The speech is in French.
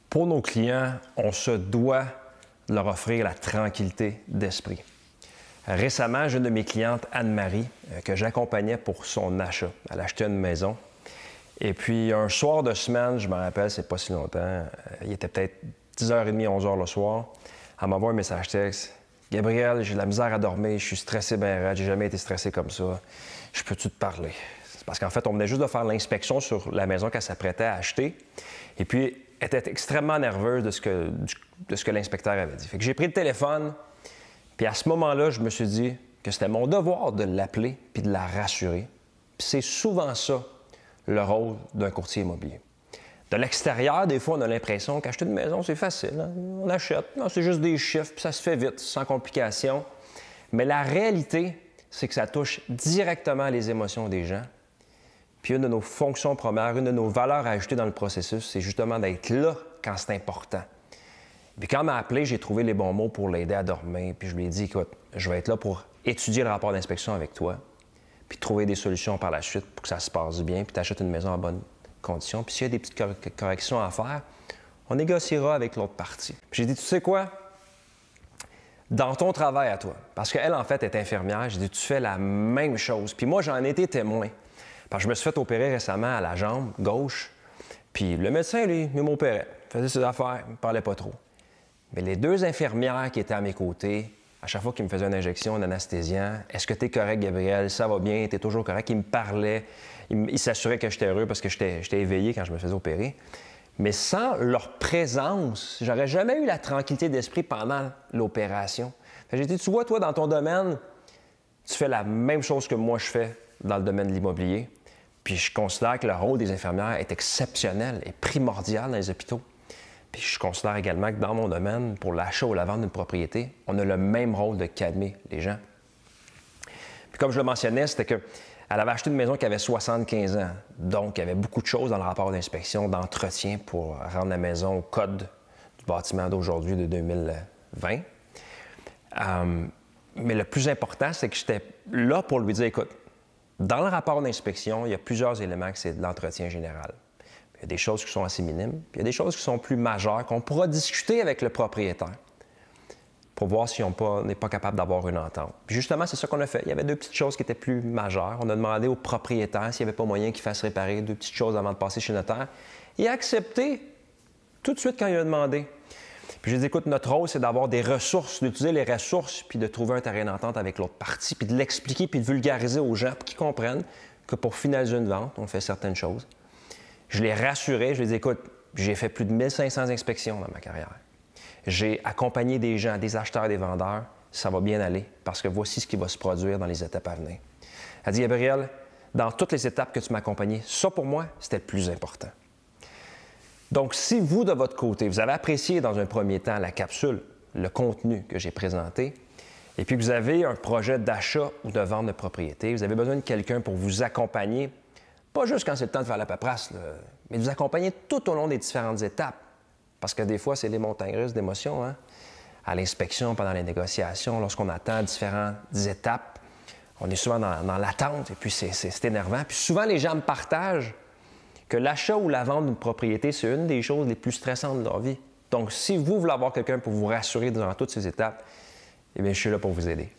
Pour nos clients, on se doit de leur offrir la tranquillité d'esprit. Récemment, j'ai une de mes clientes, Anne-Marie, que j'accompagnais pour son achat. Elle achetait une maison. Et puis, un soir de semaine, je me rappelle, c'est pas si longtemps, il était peut-être 10h30, 11h le soir. Elle m'envoie un message texte. « Gabriel, j'ai de la misère à dormir, je suis stressé bien raide, j'ai jamais été stressé comme ça. Je peux-tu te parler? » Parce qu'en fait, on venait juste de faire l'inspection sur la maison qu'elle s'apprêtait à acheter. Et puis, elle était extrêmement nerveuse de ce que l'inspecteur avait dit. Fait que j'ai pris le téléphone, puis à ce moment-là, je me suis dit que c'était mon devoir de l'appeler puis de la rassurer. Puis c'est souvent ça, le rôle d'un courtier immobilier. De l'extérieur, des fois, on a l'impression qu'acheter une maison, c'est facile. Hein? On achète, c'est juste des chiffres, puis ça se fait vite, sans complication. Mais la réalité, c'est que ça touche directement les émotions des gens. Puis une de nos fonctions premières, une de nos valeurs à ajouter dans le processus, c'est justement d'être là quand c'est important. Puis quand elle m'a appelé, j'ai trouvé les bons mots pour l'aider à dormir. Puis je lui ai dit, écoute, je vais être là pour étudier le rapport d'inspection avec toi, puis trouver des solutions par la suite pour que ça se passe bien, puis tu achètes une maison en bonne condition. Puis s'il y a des petites corrections à faire, on négociera avec l'autre partie. Puis j'ai dit, tu sais quoi? Dans ton travail à toi, parce qu'elle, en fait, est infirmière, j'ai dit, tu fais la même chose. Puis moi, j'en ai été témoin. Parce que je me suis fait opérer récemment à la jambe gauche, puis le médecin, lui, il m'opérait. Il faisait ses affaires, il ne parlait pas trop. Mais les deux infirmières qui étaient à mes côtés, à chaque fois qu'ils me faisaient une injection, un anesthésiant, « Est-ce que tu es correct, Gabriel? Ça va bien? Tu es toujours correct? » Ils me parlaient, ils s'assuraient que j'étais heureux parce que j'étais éveillé quand je me faisais opérer. Mais sans leur présence, j'aurais jamais eu la tranquillité d'esprit pendant l'opération. J'ai dit, tu vois, toi, dans ton domaine, tu fais la même chose que moi je fais dans le domaine de l'immobilier. Puis je considère que le rôle des infirmières est exceptionnel et primordial dans les hôpitaux. Puis je considère également que dans mon domaine, pour l'achat ou la vente d'une propriété, on a le même rôle de calmer les gens. Puis comme je le mentionnais, c'était qu'elle avait acheté une maison qui avait 75 ans. Donc, il y avait beaucoup de choses dans le rapport d'inspection, d'entretien pour rendre la maison au code du bâtiment d'aujourd'hui, de 2020. Mais le plus important, c'est que j'étais là pour lui dire, écoute, dans le rapport d'inspection, il y a plusieurs éléments que c'est de l'entretien général. Il y a des choses qui sont assez minimes, puis il y a des choses qui sont plus majeures, qu'on pourra discuter avec le propriétaire pour voir si on n'est pas capable d'avoir une entente. Puis justement, c'est ça qu'on a fait. Il y avait deux petites choses qui étaient plus majeures. On a demandé au propriétaire s'il n'y avait pas moyen qu'il fasse réparer deux petites choses avant de passer chez le notaire. Il a accepté tout de suite quand il a demandé. Puis j'ai dit, écoute, notre rôle, c'est d'avoir des ressources, d'utiliser les ressources, puis de trouver un terrain d'entente avec l'autre partie, puis de l'expliquer, puis de vulgariser aux gens pour qu'ils comprennent que pour finaliser une vente, on fait certaines choses. Je l'ai rassuré, je lui ai dit, écoute, j'ai fait plus de 1500 inspections dans ma carrière. J'ai accompagné des gens, des acheteurs, des vendeurs, ça va bien aller, parce que voici ce qui va se produire dans les étapes à venir. Elle dit, Gabriel, dans toutes les étapes que tu m'as accompagné, ça pour moi, c'était le plus important. Donc, si vous, de votre côté, vous avez apprécié dans un premier temps la capsule, le contenu que j'ai présenté, et puis que vous avez un projet d'achat ou de vente de propriété, vous avez besoin de quelqu'un pour vous accompagner, pas juste quand c'est le temps de faire la paperasse, là, mais de vous accompagner tout au long des différentes étapes. Parce que des fois, c'est les montagnes russes d'émotions, hein? À l'inspection, pendant les négociations, lorsqu'on attend différentes étapes, on est souvent dans l'attente, et puis c'est énervant. Puis souvent, les gens me partagent que l'achat ou la vente d'une propriété, c'est une des choses les plus stressantes de leur vie. Donc, si vous voulez avoir quelqu'un pour vous rassurer durant toutes ces étapes, eh bien, je suis là pour vous aider.